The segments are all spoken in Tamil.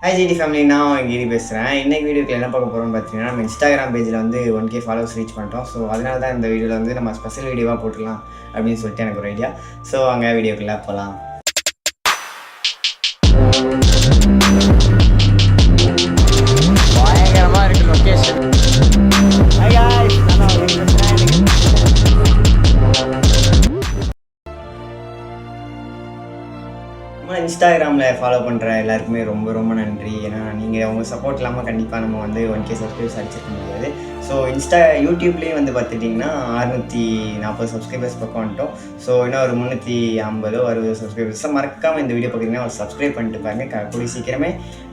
ஹாய் ஜிடி ஃபேமிலி, நான் கிரி பேசுகிறேன். இன்றைக்கி வீடியோக்கு என்ன பார்க்க போகிறோம்னு பார்த்தீங்கன்னா, நம்ம இன்ஸ்டாகிராம் பேஜில் வந்து 1K ஃபாலோவர்ஸ் ரீச் பண்ணிட்டோம். ஸோ அதனால தான் இந்த வீடியோவில் வந்து நம்ம ஸ்பெஷல் வீடியோவாக போட்டுடலாம் அப்படின்னு சொல்லிட்டு எனக்கு ஒரு ஐடியா. ஸோ அங்கே வீடியோக்குள்ளே போகலாம். பயங்கரமாக இருக்குது லொக்கேஷன். நம்ம இன்ஸ்டாகிராமில் ஃபாலோ பண்ணுற எல்லாருக்குமே ரொம்ப ரொம்ப நன்றி. ஏன்னா நீங்கள் உங்கள் சப்போர்ட் இல்லாமல் கண்டிப்பாக நம்ம வந்து 1K சப்ஸ்கிரைபர்ஸ் அடிச்சிருக்க முடியாது. ஸோ யூடியூப்லேயும் வந்து பார்த்துட்டிங்கன்னா 640 சப்ஸ்கிரைபர்ஸ் பக்கம் வந்துட்டோம். ஸோ இன்னும் ஒரு 350 60 சப்ஸ்கிரைபர்ஸை மறக்காமல் இந்த வீடியோ பார்த்தீங்கன்னா ஒரு சப்ஸ்கிரைப் பண்ணிட்டு பாருங்க. கூடிய சீக்கிரமே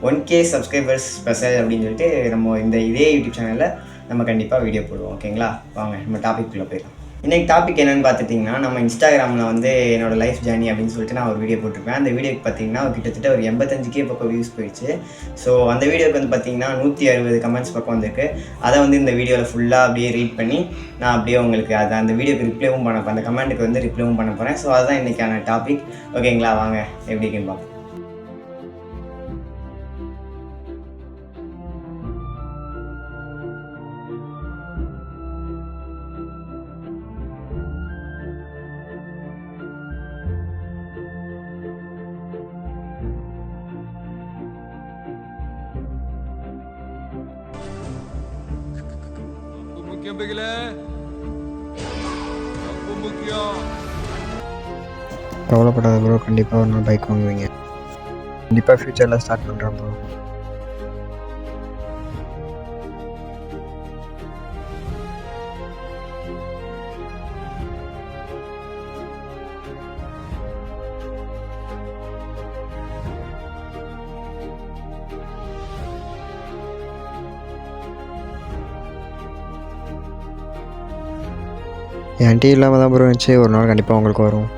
1K சப்ஸ்கிரைபர்ஸ் ஸ்பெஷல் அப்படின்னு சொல்லிட்டு நம்ம இதே யூடியூப் சேனலில் நம்ம கண்டிப்பாக வீடியோ போடுவோம். ஓகேங்களா, வாங்க நம்ம டாபிக்குள்ளே போயிடலாம். இன்றைக்கி டாபிக் என்னென்னு பார்த்துட்டிங்கன்னா, நம்ம இன்ஸ்டாகிராமில் வந்து என்னோடய லைஃப் ஜேர்னி அப்படின்னு சொல்லிட்டு நான் ஒரு வீடியோ போட்டிருப்பேன். அந்த வீடியோக்கு பார்த்தீங்கன்னா கிட்டத்தட்ட ஒரு 85K பக்கம் வியூஸ் போயிடுச்சு. ஸோ அந்த வீடியோக்கு வந்து பார்த்திங்கன்னா 160 கமெண்ட்ஸ் பக்கம் வந்திருக்கு. அதை வந்து இந்த வீடியோவில் ஃபுல்லாக அப்படியே ரீட் பண்ணி நான் அப்படியே உங்களுக்கு அந்த வீடியோக்கு ரிப்ளைவும் பண்ண அந்த கமெண்ட்டுக்கு வந்து ரிப்ளைவும் பண்ண போகிறேன். ஸோ அதுதான் இன்றைக்கான டாபிக். ஓகேங்களா, வாங்க எப்படி இருக்குன்னு பார்ப்போம். கவலைப்படாத ப்ரோ, கண்டிப்பாக ஒரு நாள் பைக் வாங்குவீங்க. கண்டிப்பாக ஃப்யூச்சரில் ஸ்டார்ட் பண்ணுறேன் ப்ரோ. என்கிட்ட இல்லாமல் தான் ப்ரோ இருந்துச்சு. ஒரு நாள் கண்டிப்பாக உங்களுக்கு வரும்.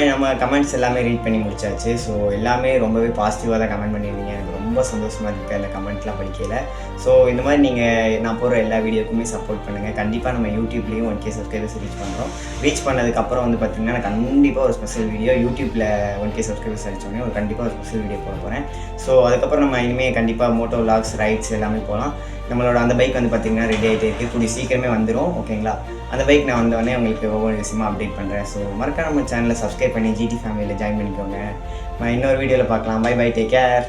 நம்ம கமெண்ட்ஸ் எல்லாமே ரீட் பண்ணி முடிச்சாச்சு. ஸோ எல்லாமே ரொம்பவே பாசிட்டிவாக தான் கமெண்ட் பண்ணியிருந்தீங்க. எனக்கு ரொம்ப சந்தோஷமாக இருக்குது அந்த கமெண்ட்லாம் படிக்கல. ஸோ இந்த மாதிரி நீங்கள் நான் போடுற எல்லா வீடியோக்குமே சப்போர்ட் பண்ணுங்கள். கண்டிப்பாக நம்ம யூடியூப்லேயும் 1K சப்ஸ்கிரைபர்ஸ் ரீச் பண்ணுறோம். ரீச் பண்ணதுக்கப்புறம் வந்து பார்த்திங்கன்னா நான் கண்டிப்பாக ஒரு ஸ்பெஷல் வீடியோ யூடியூப்பில் 1K சப்ஸ்கிரைபர்ஸ் அடித்தோடனே கண்டிப்பாக ஒரு ஸ்பெஷல் வீடியோ போட போகிறேன். ஸோ அதுக்கப்புறம் நம்ம இனிமேல் கண்டிப்பாக மோட்டோ விலாக்ஸ் ரைட்ஸ் எல்லாமே போகலாம். நம்மளோட அந்த பைக் வந்து பார்த்திங்கன்னா ரெடி ஆகிட்டே இருக்குது. கூடிய சீக்கிரமே வந்துடும். ஓகேங்களா, அந்த பைக் நான் வந்தோடனே உங்களுக்கு ஒவ்வொரு விஷயமாக அப்டேட் பண்ணுறேன். ஸோ மறக்காம நம்ம சேனலை சப்ஸ்கிரைப் பண்ணி ஜிடி ஃபேமிலியில் ஜாயின் பண்ணிக்கோங்க. இன்னொரு வீடியோவில் பார்க்கலாம். Bye bye, take care.